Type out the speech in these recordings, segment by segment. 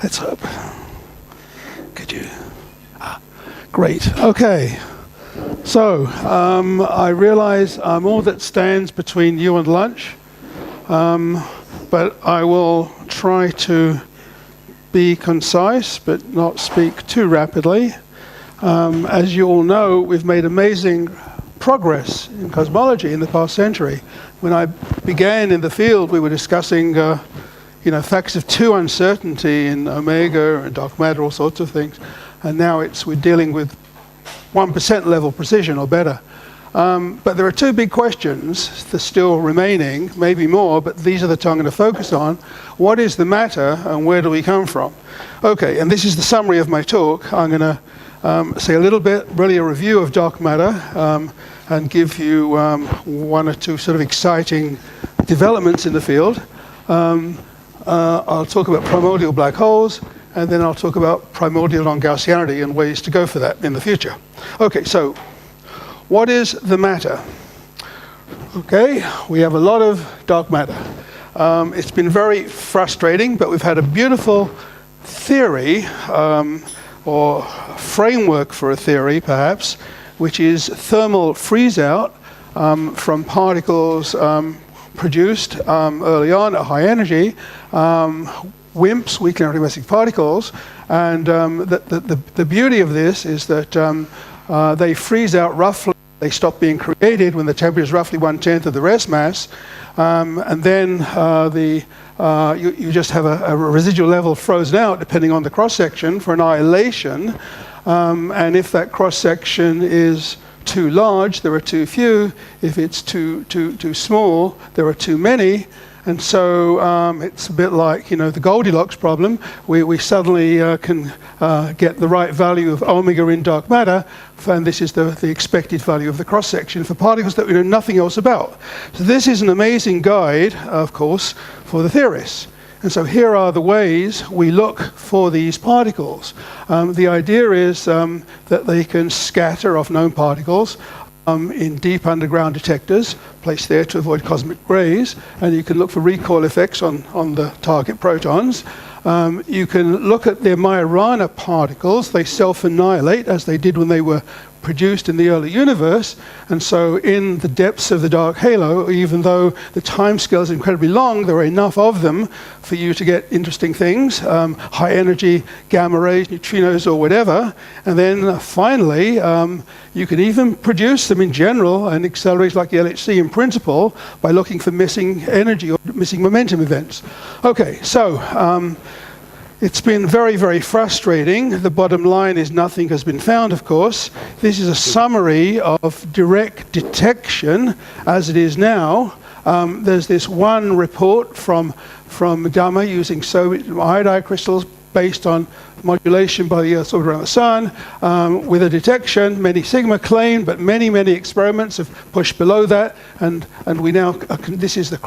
Let's hope. Could you? Great. Okay. So I realize I'm all that stands between you and lunch, but I will try to be concise but not speak too rapidly. As you all know, we've made amazing progress in cosmology in the past century. When I began in the field, we were discussing facts of 2 uncertainty in omega and dark matter, all sorts of things. And now we're dealing with 1% level precision or better. But there are 2 big questions that are still remaining, maybe more, but these are the 2 I'm going to focus on. What is the matter and where do we come from? Okay, and this is the summary of my talk. I'm going to say a little bit, really a review of dark matter, and give you 1 or 2 sort of exciting developments in the field. I'll talk about primordial black holes, and then I'll talk about primordial non-gaussianity and ways to go for that in the future. Okay, so what is the matter? Okay, we have a lot of dark matter. It's been very frustrating, but we've had a beautiful theory, or framework for a theory, perhaps, which is thermal freeze-out from particles produced early on at high energy, WIMPs, weakly antimassive particles, and the beauty of this is that they freeze out roughly, they stop being created when the temperature is roughly 1/10 of the rest mass, and then you just have a residual level frozen out depending on the cross-section for annihilation, and if that cross-section is too large, there are too few. If it's too small, there are too many. And so it's a bit like, the Goldilocks problem. We suddenly can get the right value of omega in dark matter, and this is the expected value of the cross-section for particles that we know nothing else about. So this is an amazing guide, of course, for the theorists. And so here are the ways we look for these particles. The idea is that they can scatter off known particles in deep underground detectors placed there to avoid cosmic rays, and you can look for recoil effects on the target protons. You can look at their Majorana particles. They self-annihilate as they did when they were produced in the early universe, and so in the depths of the dark halo, even though the time scale is incredibly long, there are enough of them for you to get interesting things, high energy gamma rays, neutrinos, or whatever. And then finally, you can even produce them in general and accelerate like the LHC in principle by looking for missing energy or missing momentum events. Okay, so it's been very, very frustrating. The bottom line is nothing has been found, of course. This is a summary of direct detection as it is now. There's this one report from Gamma using Soviet iodide crystals based on modulation by the Earth's orbit around the Sun, with a detection, many sigma claimed, but many, many experiments have pushed below that, and we now, this is the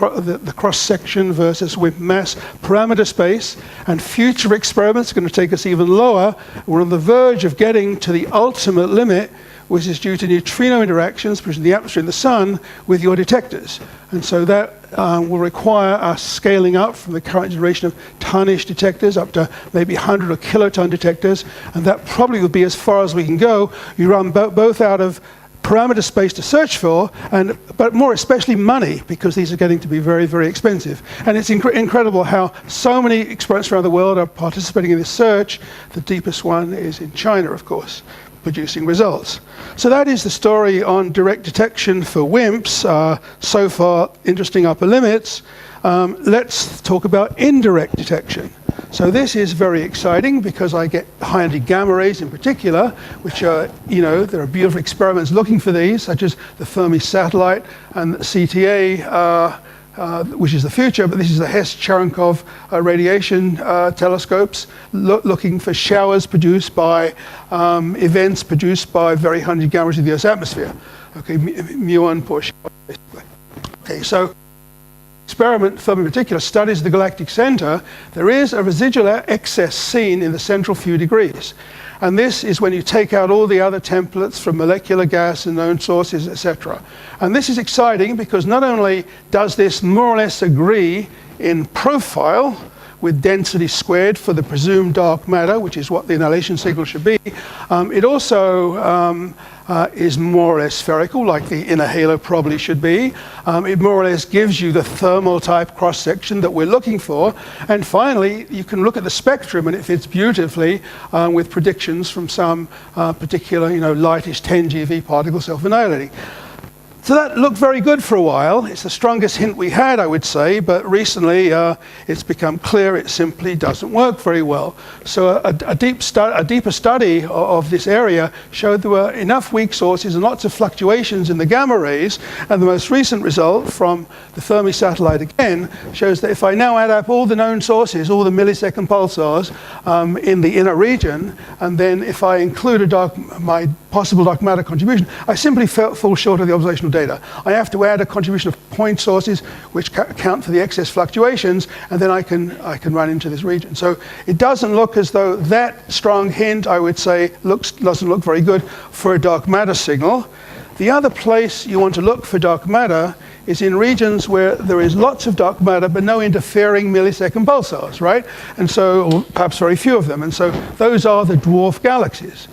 cross-section versus WIMP mass parameter space, and future experiments are going to take us even lower. We're on the verge of getting to the ultimate limit, which is due to neutrino interactions between the atmosphere and the Sun with your detectors. And so that will require us scaling up from the current generation of tonnage detectors up to maybe 100 or kiloton detectors, and that probably will be as far as we can go. You run both out of parameter space to search for, but more especially money, because these are getting to be very, very expensive. And it's incredible how so many experiments around the world are participating in this search. The deepest one is in China, of course, producing results. So that is the story on direct detection for WIMPs. So far, interesting upper limits. Let's talk about indirect detection. So this is very exciting because I get high energy gamma rays in particular, which are, there are beautiful experiments looking for these, such as the Fermi satellite and the CTA, which is the future, but this is the Hess-Cherenkov radiation telescopes looking for showers produced by events produced by very high energy gamma rays in the Earth's atmosphere. Okay, muon pour shower, basically. Okay, so experiment, Fermi in particular, studies the galactic center. There is a residual excess seen in the central few degrees. And this is when you take out all the other templates from molecular gas and known sources, etc. And this is exciting because not only does this more or less agree in profile with density squared for the presumed dark matter, which is what the annihilation signal should be. It also is more or less spherical, like the inner halo probably should be. It more or less gives you the thermal type cross-section that we're looking for. And finally, you can look at the spectrum, and it fits beautifully with predictions from some particular, lightish 10 GeV particle self-annihilating. So that looked very good for a while. It's the strongest hint we had, I would say, but recently it's become clear it simply doesn't work very well. So a deeper study of this area showed there were enough weak sources and lots of fluctuations in the gamma rays, and the most recent result from the Fermi satellite again shows that if I now add up all the known sources, all the millisecond pulsars in the inner region, and then if I include my possible dark matter contribution, I simply fall short of the observational data. I have to add a contribution of point sources which account for the excess fluctuations, and then I can run into this region. So it doesn't look as though that strong hint, I would say, doesn't look very good for a dark matter signal. The other place you want to look for dark matter is in regions where there is lots of dark matter but no interfering millisecond pulsars, right? And so, or perhaps very few of them. And so those are the dwarf galaxies.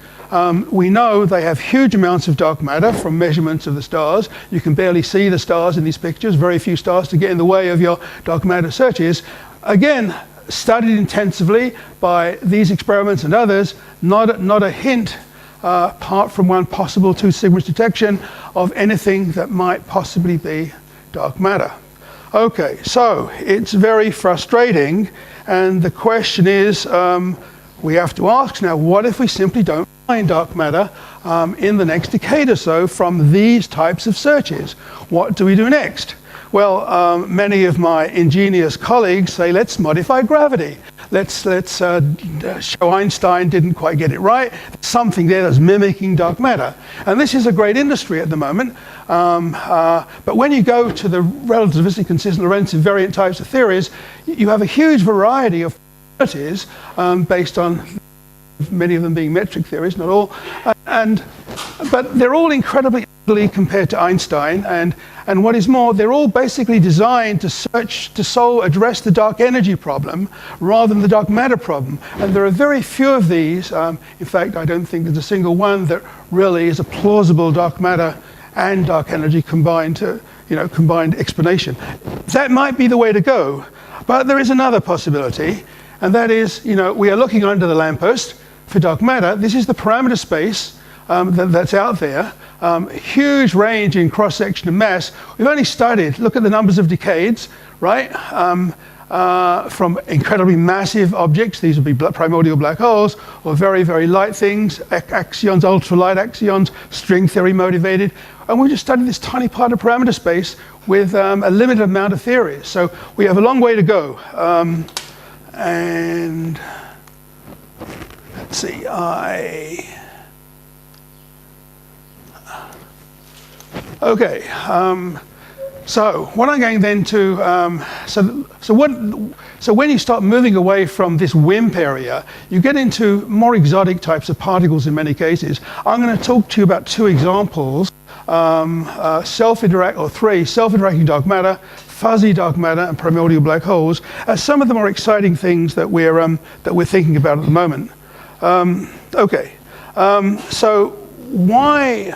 We know they have huge amounts of dark matter from measurements of the stars. You can barely see the stars in these pictures, very few stars to get in the way of your dark matter searches. Again, studied intensively by these experiments and others, not a hint, apart from one possible 2 sigma detection, of anything that might possibly be dark matter. Okay, so it's very frustrating, and the question is, we have to ask now, what if we simply don't find dark matter in the next decade or so from these types of searches? What do we do next? Well, many of my ingenious colleagues say, let's modify gravity. Let's show Einstein didn't quite get it right. Something there that's mimicking dark matter. And this is a great industry at the moment. But when you go to the relativistic consistent Lorentz invariant types of theories, you have a huge variety of possibilities based on many of them being metric theories, not all. But they're all incredibly ugly compared to Einstein, and what is more, they're all basically designed to address the dark energy problem rather than the dark matter problem. And there are very few of these. In fact, I don't think there's a single one that really is a plausible dark matter and dark energy combined explanation. That might be the way to go, but there is another possibility, and that is, we are looking under the lamppost for dark matter. This is the parameter space that's out there. Huge range in cross-section and mass. We've only studied, look at the numbers of decades, right? From incredibly massive objects, these would be primordial black holes, or very, very light things, axions, ultralight axions, string theory motivated. And we just studied this tiny part of parameter space with a limited amount of theories. So we have a long way to go. And let's see, okay, so what I'm going then to, so when you start moving away from this WIMP area, you get into more exotic types of particles in many cases. I'm going to talk to you about 2 examples, self-interacting dark matter, fuzzy dark matter, and primordial black holes, as some of the more exciting things that we're thinking about at the moment. So why?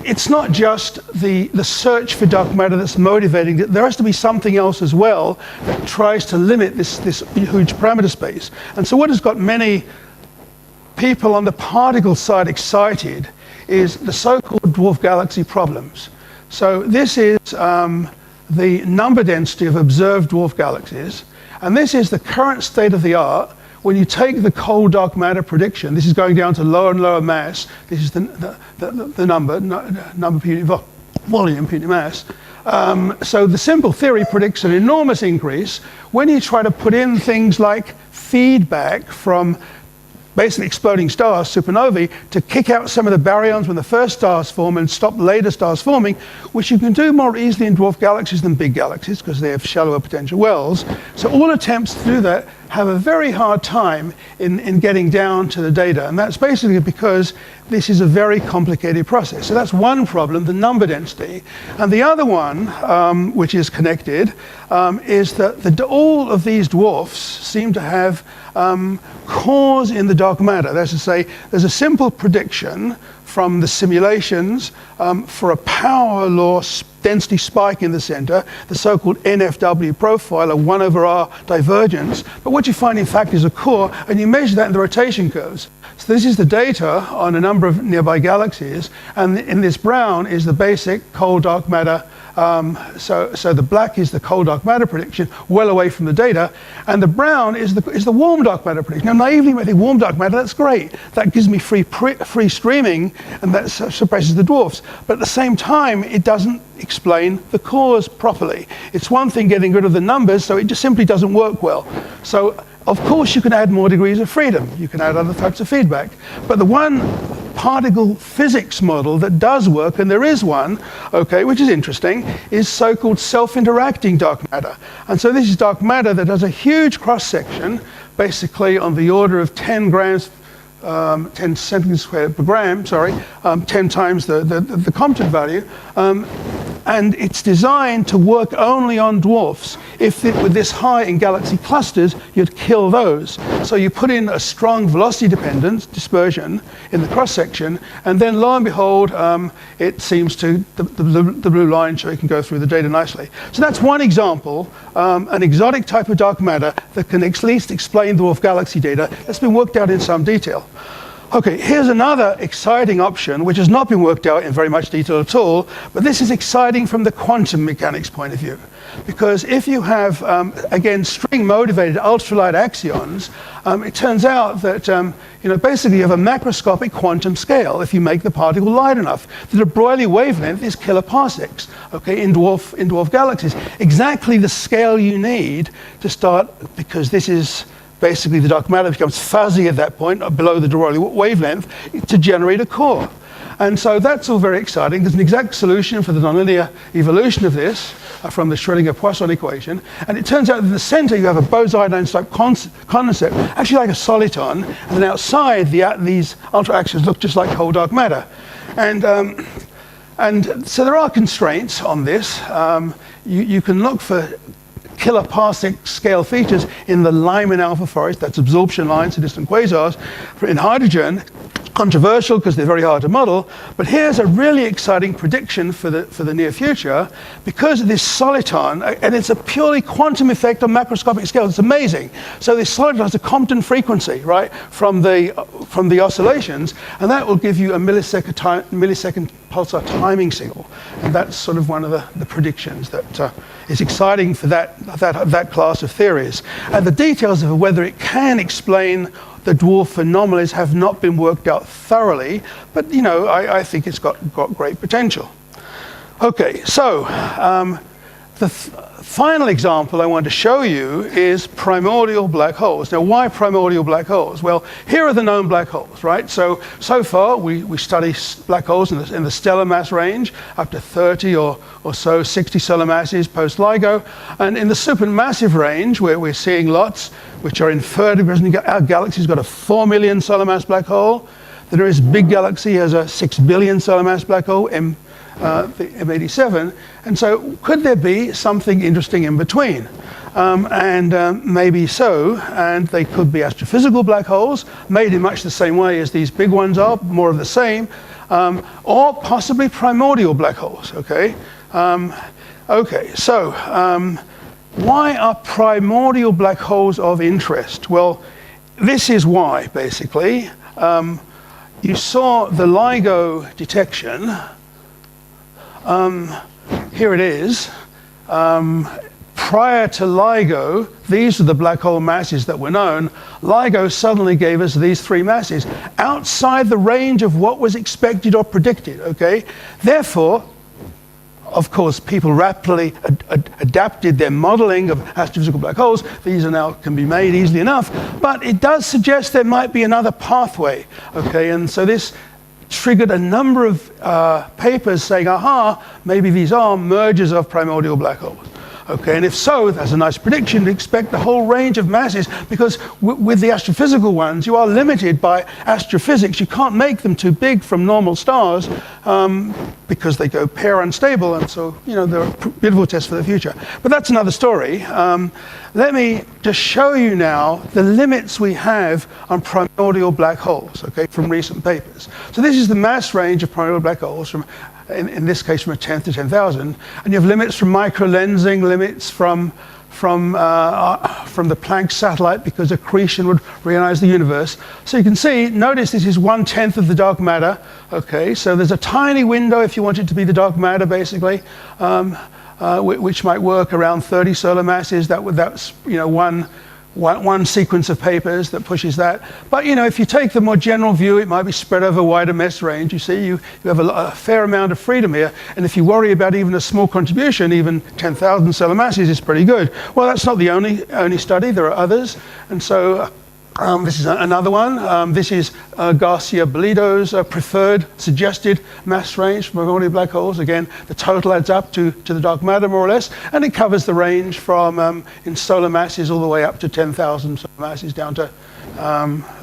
It's not just the search for dark matter that's motivating. There has to be something else as well that tries to limit this huge parameter space. And so what has got many people on the particle side excited is the so-called dwarf galaxy problems. So this is the number density of observed dwarf galaxies, and this is the current state of the art. When you take the cold dark matter prediction, this is going down to lower and lower mass. This is the number per unit volume, per unit mass. So the simple theory predicts an enormous increase when you try to put in things like feedback from basically exploding stars, supernovae, to kick out some of the baryons when the first stars form and stop later stars forming, which you can do more easily in dwarf galaxies than big galaxies because they have shallower potential wells. So all attempts to do that have a very hard time in getting down to the data. And that's basically because this is a very complicated process. So that's one problem, the number density. And the other one, which is connected, is that all of these dwarfs seem to have cores in the dark matter. That's to say, there's a simple prediction from the simulations for a power law density spike in the center, the so-called NFW profile, a 1/r divergence. But what you find, in fact, is a core, and you measure that in the rotation curves. So this is the data on a number of nearby galaxies, and in this brown is the basic cold dark matter. So the black is the cold dark matter prediction, well away from the data, and the brown is the warm dark matter prediction. Now, naively, you might think warm dark matter, that's great. That gives me free streaming, and that suppresses the dwarfs. But at the same time, it doesn't explain the cores properly. It's one thing getting rid of the numbers, so it just simply doesn't work well. So, of course, you can add more degrees of freedom. You can add other types of feedback. But the one particle physics model that does work, and there is one, okay, which is interesting, is so-called self-interacting dark matter. And so this is dark matter that has a huge cross-section, basically on the order of 10 grams, 10 centimeters squared per gram, 10 times the Compton value. And it's designed to work only on dwarfs. If it were this high in galaxy clusters, you'd kill those. So you put in a strong velocity dependence, dispersion, in the cross-section, and then lo and behold, it seems to, the blue line, so you can go through the data nicely. So that's one example, an exotic type of dark matter that can at least explain dwarf galaxy data that's been worked out in some detail. Okay, here's another exciting option, which has not been worked out in very much detail at all, but this is exciting from the quantum mechanics point of view. Because if you have, again, string-motivated ultralight axions, it turns out that, basically you have a macroscopic quantum scale if you make the particle light enough. The de Broglie wavelength is kiloparsecs, okay, in dwarf galaxies. Exactly the scale you need to start, because this is basically the dark matter becomes fuzzy at that point, below the de Broglie wavelength, to generate a core. And so that's all very exciting. There's an exact solution for the nonlinear evolution of this from the Schrödinger-Poisson equation. And it turns out that in the center you have a Bose-Einstein condensate, actually like a soliton. And then outside, these ultra-axions look just like cold dark matter. And so there are constraints on this. You can look for kiloparsec scale features in the Lyman alpha forest, that's absorption lines to distant quasars. In hydrogen, controversial because they're very hard to model, but here's a really exciting prediction for the near future because of this soliton, and it's a purely quantum effect on macroscopic scales. It's amazing. So this soliton has a Compton frequency, right, from the oscillations, and that will give you a millisecond pulsar timing signal, and that's sort of one of the predictions that is exciting for that class of theories. And the details of whether it can explain the dwarf anomalies have not been worked out thoroughly, but I think it's got great potential. Okay, so the final example I want to show you is primordial black holes. Now, why primordial black holes? Well, here are the known black holes, right? So far, we study black holes in the stellar mass range, up to 30 or so, 60 solar masses post-LIGO. And in the supermassive range, where we're seeing lots, which are inferred, because our galaxy's got a 4 million solar mass black hole. The nearest big galaxy has a 6 billion solar mass black hole, the M87, and so could there be something interesting in between? Maybe so, and they could be astrophysical black holes, made in much the same way as these big ones are, more of the same, or possibly primordial black holes, okay? Why are primordial black holes of interest? Well, this is why, basically. You saw the LIGO detection. Here it is. Prior to LIGO, these are the black hole masses that were known. LIGO suddenly gave us these three masses outside the range of what was expected or predicted, okay? Therefore, of course, people rapidly adapted their modeling of astrophysical black holes. These are now can be made easily enough, but it does suggest there might be another pathway, okay? And so this triggered a number of papers saying, aha, maybe these are mergers of primordial black holes. Okay, and if so, that's a nice prediction to expect the whole range of masses, because with the astrophysical ones, you are limited by astrophysics. You can't make them too big from normal stars because they go pair unstable, and so, you know, they're a beautiful test for the future. But that's another story. Let me just show you now the limits we have on primordial black holes, okay, from recent papers. So this is the mass range of primordial black holes, from, in this case, from a tenth to 10,000. And you have limits from microlensing, limits from the Planck satellite, because accretion would realize the universe. So you can see, notice this is 1/10 of the dark matter. Okay, so there's a tiny window if you want it to be the dark matter, basically. Which might work around 30 solar masses. That's you know, one sequence of papers that pushes that. But you know, if you take the more general view, it might be spread over a wider mass range. You see, you have a fair amount of freedom here. And if you worry about even a small contribution, even 10,000 solar masses is pretty good. Well, that's not the only study. There are others. And so this is another one. This is Garcia-Bolido's preferred suggested mass range for primordial black holes. Again, the total adds up to the dark matter, more or less, and it covers the range from in solar masses all the way up to 10,000 solar masses down to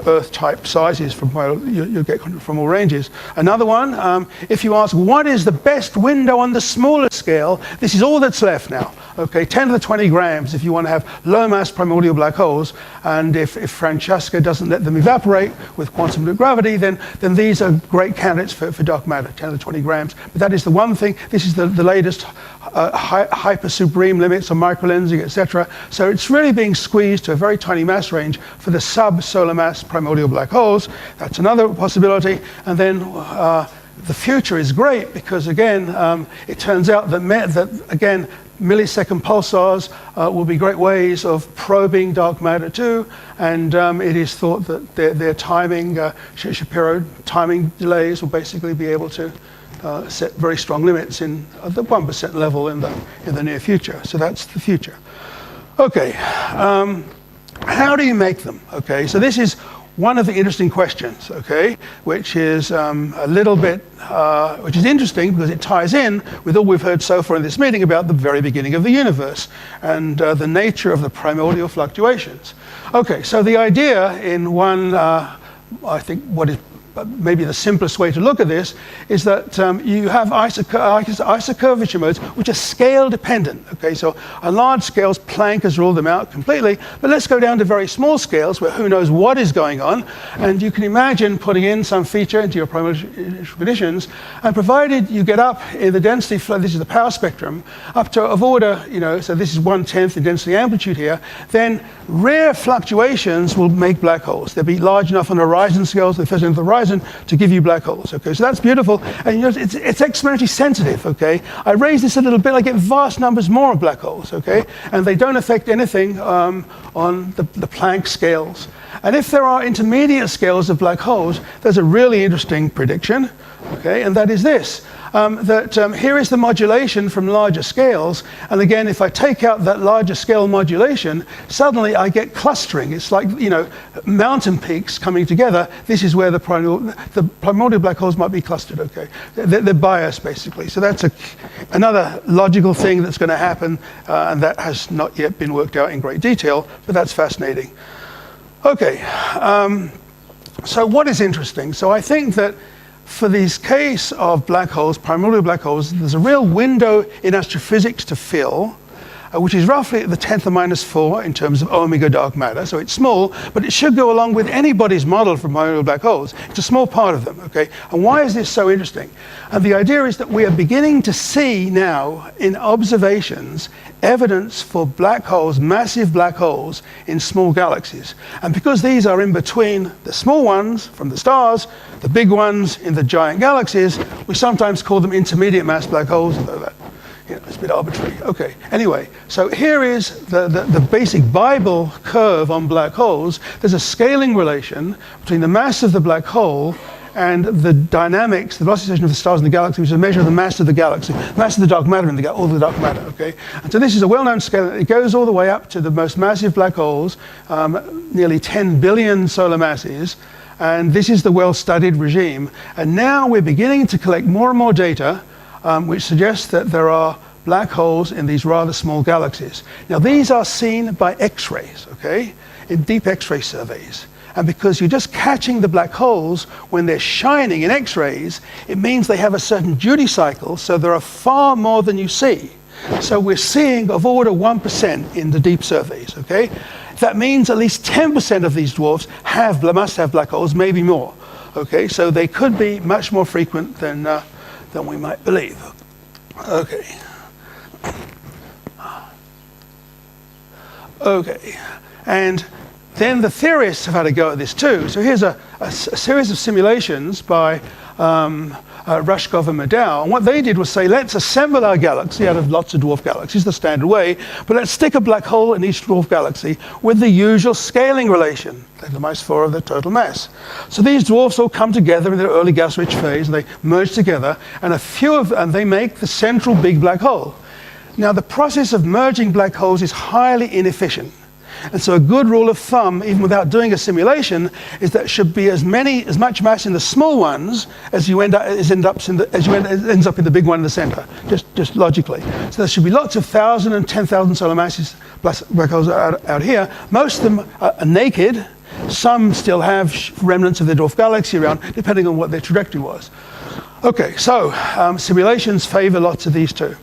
Earth-type sizes from where you'll get from all ranges. Another one, if you ask what is the best window on the smaller scale, this is all that's left now. Okay, 10 to the 20 grams if you want to have low-mass primordial black holes, and if Francesca doesn't let them evaporate with quantum loop gravity, then these are great candidates for dark matter, 10 to the 20 grams. But that is the one thing. This is the latest hyper-supreme limits on microlensing, etc. So it's really being squeezed to a very tiny mass range for the sub-solar mass primordial black holes. That's another possibility. And then the future is great because, again, it turns out that again, millisecond pulsars will be great ways of probing dark matter too, and it is thought that their timing, Shapiro timing delays, will basically be able to set very strong limits in the 1% level in the near future. So that's the future. Okay, how do you make them? Okay, so this is one of the interesting questions, okay, which is a little bit, which is interesting because it ties in with all we've heard so far in this meeting about the very beginning of the universe and the nature of the primordial fluctuations. Okay, so the idea in one, I think what is maybe the simplest way to look at this is that you have isocurvature modes which are scale dependent. Okay, so on large scales, Planck has ruled them out completely, but let's go down to very small scales where who knows what is going on, and you can imagine putting in some feature into your primordial conditions, and provided you get up in the density flow, this is the power spectrum, up to of order, you know, so this is 1/10 the density amplitude here, then rare fluctuations will make black holes. They'll be large enough on horizon scales, the first end of the horizon, to give you black holes. Okay, so that's beautiful, and you know, it's exponentially sensitive. Okay, I raise this a little bit, I get vast numbers more of black holes. Okay, and they don't affect anything on the Planck scales. And if there are intermediate scales of black holes, there's a really interesting prediction. Okay, and that is this. Here is the modulation from larger scales, and again, if I take out that larger scale modulation, suddenly I get clustering. It's like, you know, mountain peaks coming together. This is where the primordial black holes might be clustered. Okay, they're biased basically. So that's another logical thing that's going to happen, and that has not yet been worked out in great detail, but that's fascinating. Okay, so what is interesting? So I think that for this case of black holes, primordial black holes, there's a real window in astrophysics to fill, which is roughly at the 10 to the minus 4 in terms of omega dark matter. So it's small, but it should go along with anybody's model for primordial black holes. It's a small part of them, okay? And why is this so interesting? And the idea is that we are beginning to see now in observations evidence for black holes, massive black holes in small galaxies. And because these are in between the small ones from the stars, the big ones in the giant galaxies, we sometimes call them intermediate mass black holes, although that, you know, it's a bit arbitrary. Okay, anyway, so here is the basic Bible curve on black holes. There's a scaling relation between the mass of the black hole and the dynamics, the velocity of the stars in the galaxy, which is a measure of the mass of the galaxy, mass of the dark matter in all the dark matter, okay? And so this is a well-known scale. It goes all the way up to the most massive black holes, nearly 10 billion solar masses, and this is the well-studied regime. And now we're beginning to collect more and more data which suggests that there are black holes in these rather small galaxies. Now, these are seen by X-rays, okay, in deep X-ray surveys. And because you're just catching the black holes when they're shining in X-rays, it means they have a certain duty cycle, so there are far more than you see. So we're seeing of order 1% in the deep surveys, okay? That means at least 10% of these dwarfs must have black holes, maybe more, okay? So they could be much more frequent than we might believe. Okay. Okay, and then the theorists have had a go at this too. So here's a series of simulations by Rushkov and Medal. And what they did was say, let's assemble our galaxy out of lots of dwarf galaxies, the standard way, but let's stick a black hole in each dwarf galaxy with the usual scaling relation, the minus 4 of the total mass. So these dwarfs all come together in their early gas-rich phase, and they merge together, and and they make the central big black hole. Now, the process of merging black holes is highly inefficient. And so a good rule of thumb, even without doing a simulation, is that should be as much mass in the small ones as ends up in the big one in the center, just logically. So there should be lots of 1,000 and 10,000 solar masses plus black holes out here. Most of them are naked. Some still have remnants of their dwarf galaxy around, depending on what their trajectory was. Okay, so simulations favor lots of these too.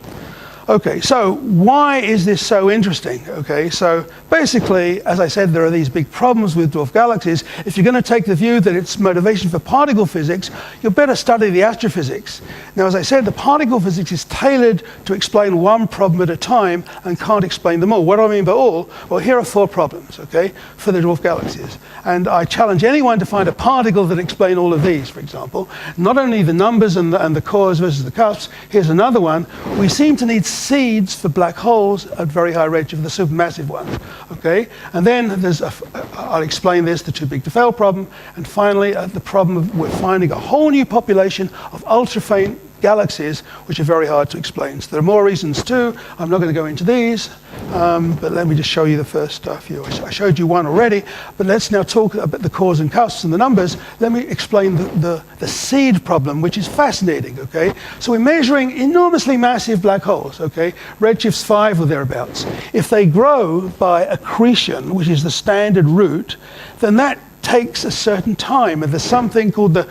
Okay, so why is this so interesting? Okay, so basically, as I said, there are these big problems with dwarf galaxies. If you're going to take the view that it's motivation for particle physics, you better study the astrophysics. Now, as I said, the particle physics is tailored to explain one problem at a time and can't explain them all. What do I mean by all? Well, here are 4 problems, okay, for the dwarf galaxies. And I challenge anyone to find a particle that explain all of these, for example. Not only the numbers and the cores versus the cusps, here's another one. We seem to need seeds for black holes at very high redshift, the supermassive ones, okay? And then I'll explain this, the too big to fail problem, and finally the problem of we're finding a whole new population of ultrafaint galaxies, which are very hard to explain. So there are more reasons too. I'm not going to go into these, but let me just show you the first few. I showed you one already, but let's now talk about the cores and cusps and the numbers. Let me explain the seed problem, which is fascinating, okay? So we're measuring enormously massive black holes, okay? Redshifts 5 or thereabouts. If they grow by accretion, which is the standard route, then that takes a certain time, and there's something called the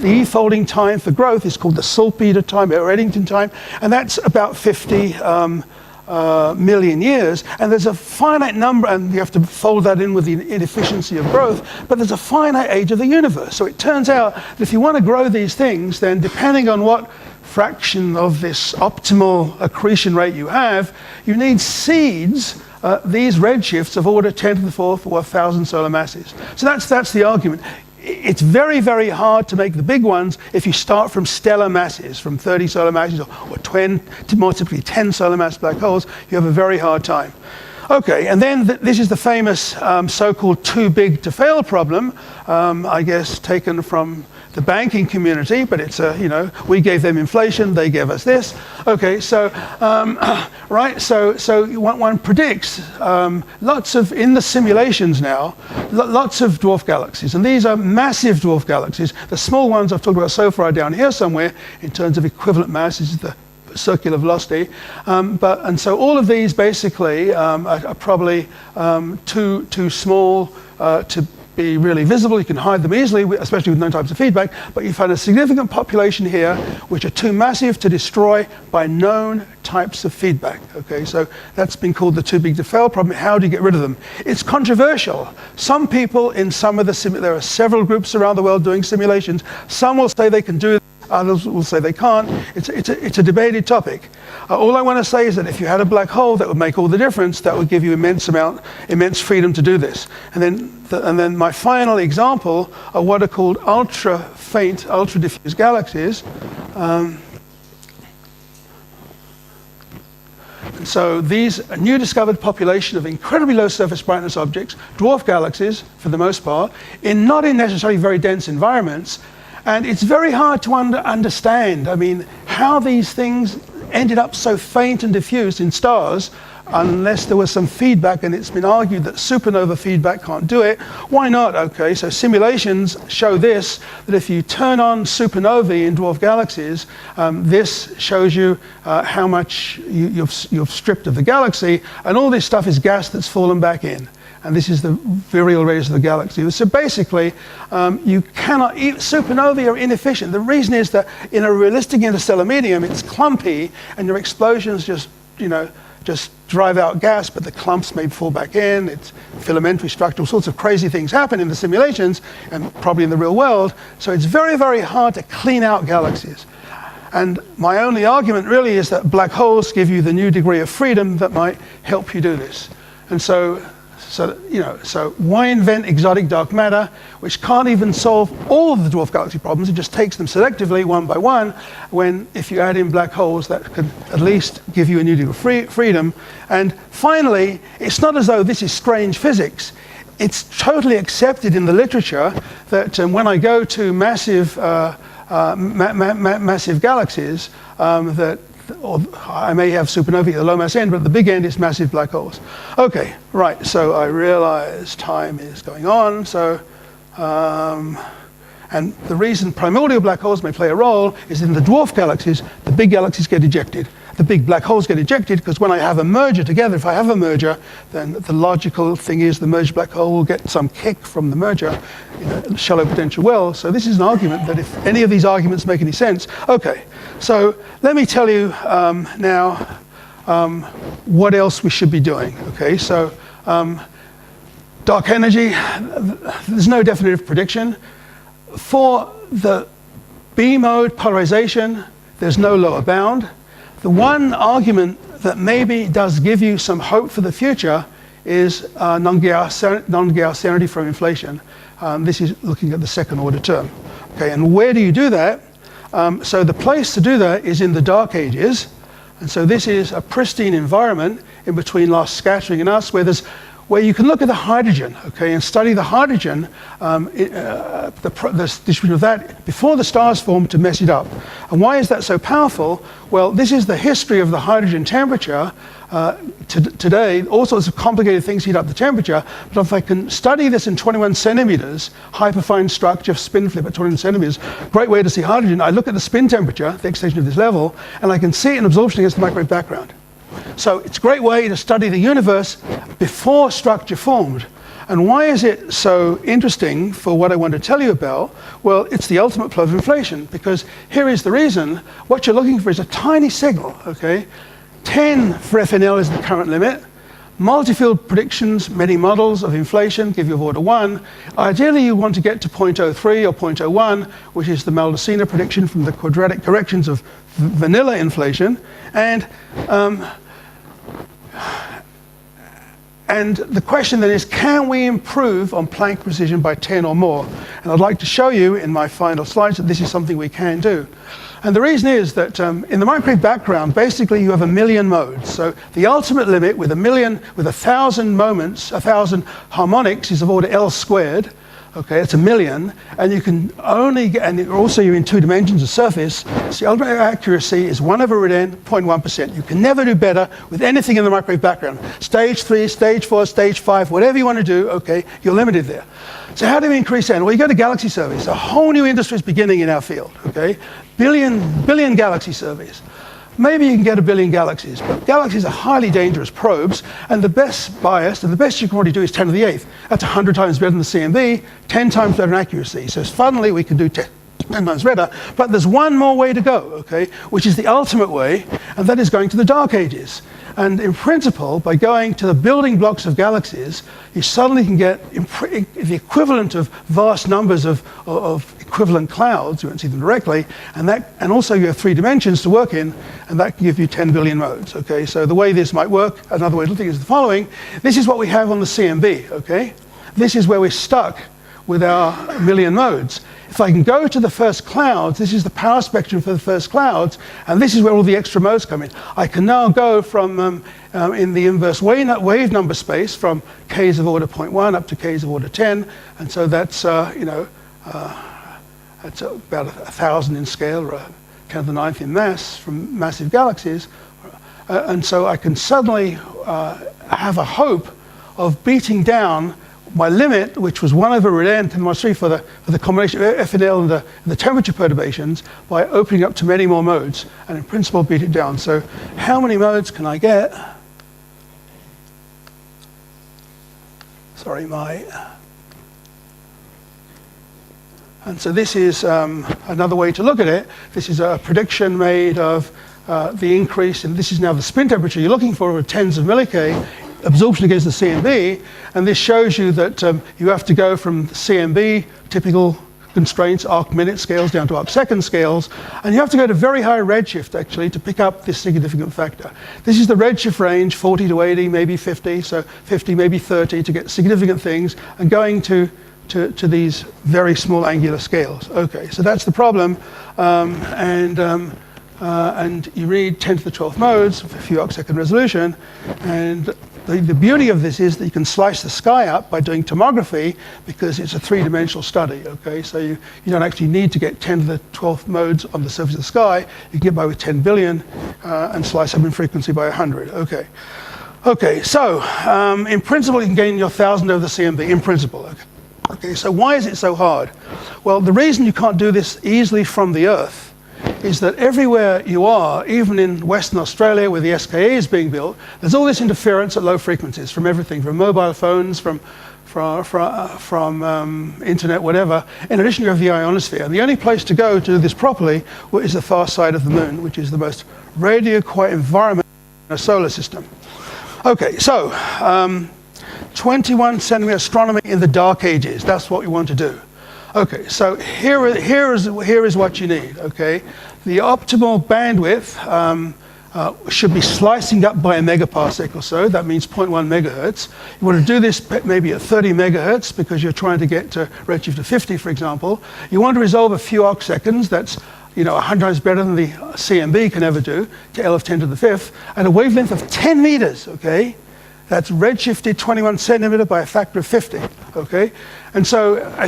e-folding time for growth is called the Salpeter time or Eddington time, and that's about 50 million years, and there's a finite number, and you have to fold that in with the inefficiency of growth, but there's a finite age of the universe. So it turns out that if you want to grow these things, then depending on what fraction of this optimal accretion rate you have, you need seeds, these redshifts of order 10 to the 4th or 1,000 solar masses. So that's the argument. It's very, very hard to make the big ones if you start from stellar masses, from 30 solar masses or 20, more typically 10 solar mass black holes. You have a very hard time. Okay, and then this is the famous so-called too big to fail problem, I guess taken from the banking community, but it's we gave them inflation, they gave us this. Okay, so right, so one predicts lots of, in the simulations now, lots of dwarf galaxies, and these are massive dwarf galaxies. The small ones I've talked about so far are down here somewhere in terms of equivalent mass. This is the circular velocity, and so all of these basically are probably too small to be really visible. You can hide them easily, especially with known types of feedback, but you find a significant population here which are too massive to destroy by known types of feedback. Okay, so that's been called the too big to fail problem. How do you get rid of them? It's controversial. Some people in some of there are several groups around the world doing simulations. Some will say they can do it, others will say they can't. It's a debated topic. All I want to say is that if you had a black hole, that would make all the difference. That would give you immense freedom to do this. And then my final example are what are called ultra-faint, ultra-diffuse galaxies. And so these a new discovered population of incredibly low surface brightness objects, dwarf galaxies for the most part, not in necessarily very dense environments. And it's very hard to understand, I mean, how these things ended up so faint and diffused in stars unless there was some feedback, and it's been argued that supernova feedback can't do it. Why not? Okay, so simulations show this, that if you turn on supernovae in dwarf galaxies, this shows you how much you've stripped of the galaxy, and all this stuff is gas that's fallen back in. And this is the virial radius of the galaxy. So basically, you cannot, supernovae are inefficient. The reason is that in a realistic interstellar medium, it's clumpy, and your explosions just drive out gas, but the clumps may fall back in. It's filamentary structure, all sorts of crazy things happen in the simulations, and probably in the real world. So it's very, very hard to clean out galaxies. And my only argument really is that black holes give you the new degree of freedom that might help you do this. And so why invent exotic dark matter, which can't even solve all of the dwarf galaxy problems? It just takes them selectively, one by one, when if you add in black holes, that could at least give you a new degree of freedom. And finally, it's not as though this is strange physics. It's totally accepted in the literature that when I go to massive galaxies, or I may have supernovae at the low mass end, but at the big end it's massive black holes. Okay, right, so I realize time is going on, so, and the reason primordial black holes may play a role is in the dwarf galaxies, the big galaxies get ejected. The big black holes get ejected because when I have a merger together, if I have a merger, then the logical thing is the merged black hole will get some kick from the merger, shallow potential well. So this is an argument that if any of these arguments make any sense. Okay, so let me tell you now what else we should be doing. Okay, so dark energy, there's no definitive prediction. For the B mode polarization, there's no lower bound. The one argument that maybe does give you some hope for the future is non-gaussianity from inflation. This is looking at the second order term. Okay, and where do you do that? So the place to do that is in the dark ages. And so this is a pristine environment in between last scattering and us, where you can look at the hydrogen, okay, and study the hydrogen, the distribution of that before the stars form to mess it up. And why is that so powerful? Well, this is the history of the hydrogen temperature. Today, all sorts of complicated things heat up the temperature, but if I can study this in 21 centimeters, hyperfine structure, spin flip at 21 centimeters, great way to see hydrogen. I look at the spin temperature, the excitation of this level, and I can see it in absorption against the microwave background. So it's a great way to study the universe before structure formed. And why is it so interesting for what I want to tell you about? Well, it's the ultimate plot of inflation, because here is the reason. What you're looking for is a tiny signal, okay? 10 for FNL is the current limit. Multi-field predictions, many models of inflation give you of order 1. Ideally, you want to get to 0.03 or 0.01, which is the Maldacena prediction from the quadratic corrections of vanilla inflation. And the question then is, can we improve on Planck precision by 10 or more? And I'd like to show you in my final slides that this is something we can do. And the reason is that in the microwave background, basically you have 1 million modes. So the ultimate limit with 1,000 moments, 1,000 harmonics is of order L squared. Okay, it's 1 million, and you can only get, and also you're in 2 dimensions of surface, so the ultimate accuracy is 1/n, 0.1%. You can never do better with anything in the microwave background. Stage 3, stage 4, stage 5, whatever you want to do, okay, you're limited there. So how do we increase N? Well, you go to galaxy surveys. A whole new industry is beginning in our field, okay? Billion galaxy surveys. Maybe you can get 1 billion galaxies, but galaxies are highly dangerous probes, and the best bias, and the best you can already do is 10 to the 8th. That's 100 times better than the CMB, 10 times better in accuracy. So suddenly we can do 10 times better, but there's one more way to go, okay, which is the ultimate way, and that is going to the dark ages. And in principle, by going to the building blocks of galaxies, you suddenly can get the equivalent of vast numbers of equivalent clouds. You won't see them directly, and also you have 3 dimensions to work in, and that can give you 10 billion modes. Okay, so the way this might work, another way to think is the following. This is what we have on the CMB. Okay, this is where we're stuck with our 1 million modes. If I can go to the first clouds, this is the power spectrum for the first clouds, and this is where all the extra modes come in. I can now go from, in the inverse wave number space, from k's of order 0.1 up to k's of order 10, and so that's, that's about 1,000 in scale, or 10 to the 9th in mass from massive galaxies. and so I can suddenly have a hope of beating down my limit, which was 1 over root n 10⁻³ for the combination of F and L and the temperature perturbations, by opening up to many more modes, and in principle beat it down. So how many modes can I get? Sorry, and so this is another way to look at it. This is a prediction made of the increase, and this is now the spin temperature you're looking for of tens of milli-K, absorption against the CMB, and this shows you that you have to go from the CMB, typical constraints, arc minute scales, down to arc second scales, and you have to go to very high redshift, actually, to pick up this significant factor. This is the redshift range, 40 to 80, maybe 50, so 50, maybe 30, to get significant things, and going to these very small angular scales. Okay, so that's the problem, and you read 10 to the 12th modes, a few arcsecond resolution, and the beauty of this is that you can slice the sky up by doing tomography, because it's a three-dimensional study, okay? So you don't actually need to get 10 to the 12th modes on the surface of the sky. You can get by with 10 billion and slice up in frequency by 100, okay? Okay, so in principle, you can gain your 1,000 over the CMB, in principle, okay? Okay, so why is it so hard? Well, the reason you can't do this easily from the Earth is that everywhere you are, even in Western Australia where the SKA is being built, there's all this interference at low frequencies from everything, from mobile phones, from internet, whatever. In addition, you have the ionosphere. And the only place to go to do this properly is the far side of the moon, which is the most radio-quiet environment in a solar system. Okay, so 21 centimeter astronomy in the dark ages. That's what we want to do. Okay, so here is what you need, okay? The optimal bandwidth should be slicing up by a megaparsec or so. That means 0.1 megahertz. You want to do this maybe at 30 megahertz because you're trying to get to redshift of 50, for example. You want to resolve a few arc seconds. That's 100 times better than the CMB can ever do, to L of 10 to the 5th, at a wavelength of 10 meters, okay? That's redshifted 21 centimeter by a factor of 50, okay? And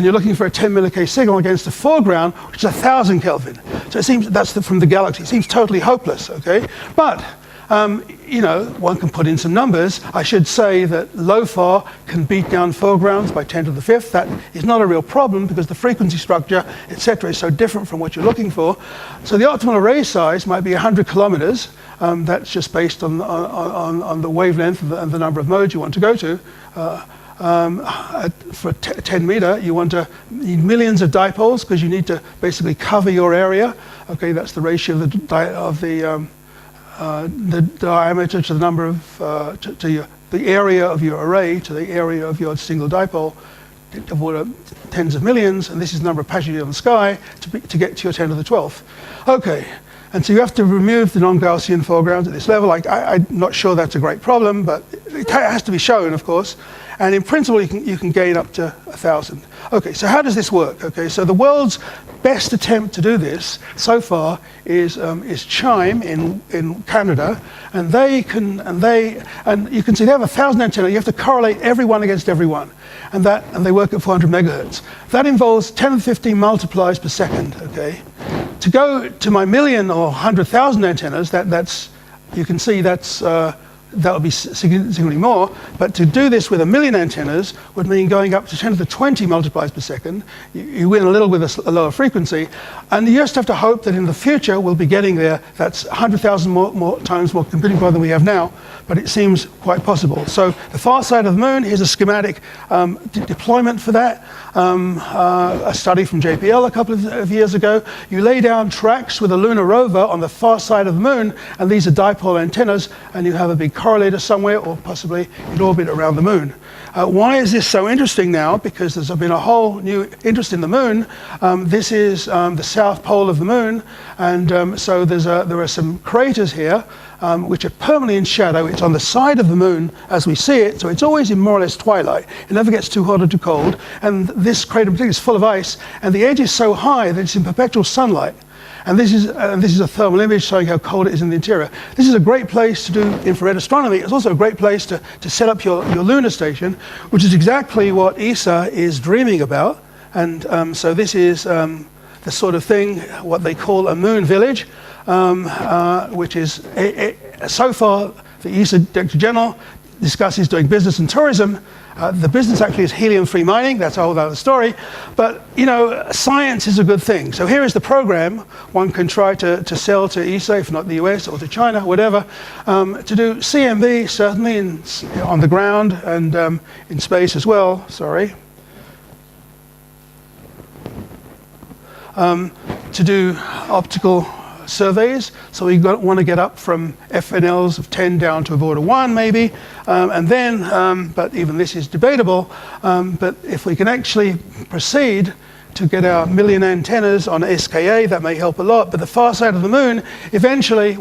you're looking for a 10 milli-K signal against the foreground, which is 1,000 Kelvin. So it seems, from the galaxy, it seems totally hopeless, okay? But, one can put in some numbers. I should say that LOFAR can beat down foregrounds by 10 to the 5th. That is not a real problem because the frequency structure, etc., is so different from what you're looking for. So the optimal array size might be 100 kilometers. That's just based on the wavelength and the number of modes you want to go to. For 10 meter, you need millions of dipoles because you need to basically cover your area. Okay, that's the ratio of the diameter to the number of the area of your array to the area of your single dipole, of order tens of millions, and this is the number of passengers on the sky to get to your 10 to the 12th. Okay. And so you have to remove the non-Gaussian foregrounds at this level. I'm not sure that's a great problem, but it has to be shown, of course. And in principle, you can gain up to 1,000. Okay, so how does this work? Okay, so the world's best attempt to do this so far is Chime in Canada, and you can see they have 1,000 antennas. You have to correlate everyone against everyone, and they work at 400 megahertz. That involves 10 to the 15 multiplies per second. Okay. To go to my million or 100,000 antennas, you can see that would be significantly more. But to do this with 1 million antennas would mean going up to 10 to the 20 multiplies per second. You win a little with a lower frequency, and you just have to hope that in the future we'll be getting there. That's 100,000 more times more computing power than we have now, but it seems quite possible. So the far side of the moon, here's a schematic deployment for that. A study from JPL a couple of years ago. You lay down tracks with a lunar rover on the far side of the moon, and these are dipole antennas, and you have a big correlator somewhere, or possibly in orbit around the moon. Why is this so interesting now? Because there's been a whole new interest in the moon. This is the south pole of the moon, and so there are some craters here which are permanently in shadow. It's on the side of the moon as we see it, so it's always in more or less twilight. It never gets too hot or too cold, and this crater in particular is full of ice, and the edge is so high that it's in perpetual sunlight. And this is a thermal image showing how cold it is in the interior. This is a great place to do infrared astronomy. It's also a great place to set up your lunar station, which is exactly what ESA is dreaming about. And so this is the sort of thing, what they call a moon village, which is so far, the ESA Director General discusses doing business and tourism. The business actually is helium-free mining. That's a whole other story. But, you know, science is a good thing. So here is the program one can try to sell to ESA, if not the US, or to China, whatever, to do CMB, certainly on the ground and in space as well. Sorry. To do optical surveys, so we want to get up from FNLs of 10 down to of order 1 maybe, and then, but even this is debatable, but if we can actually proceed to get our million antennas on SKA, that may help a lot, but the far side of the moon eventually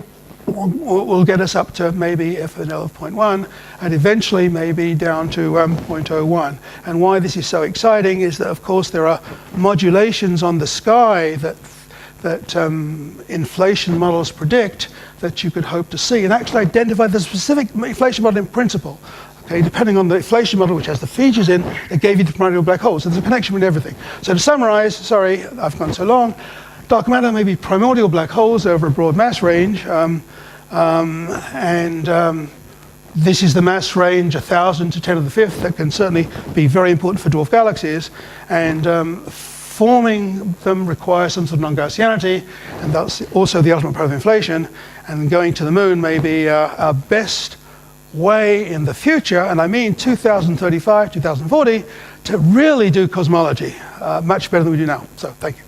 will get us up to maybe FNL of 0.1 and eventually maybe down to 0.01. And why this is so exciting is that, of course, there are modulations on the sky that inflation models predict that you could hope to see and actually identify the specific inflation model in principle. Okay, depending on the inflation model, which has the features in, it gave you the primordial black holes. So there's a connection with everything. So to summarize, sorry, I've gone so long, dark matter may be primordial black holes over a broad mass range, this is the mass range 1,000 to 10 to the fifth that can certainly be very important for dwarf galaxies, and forming them requires some sort of non-gaussianity, and that's also the ultimate part of inflation, and going to the moon may be our best way in the future, and I mean 2035, 2040, to really do cosmology much better than we do now. So thank you.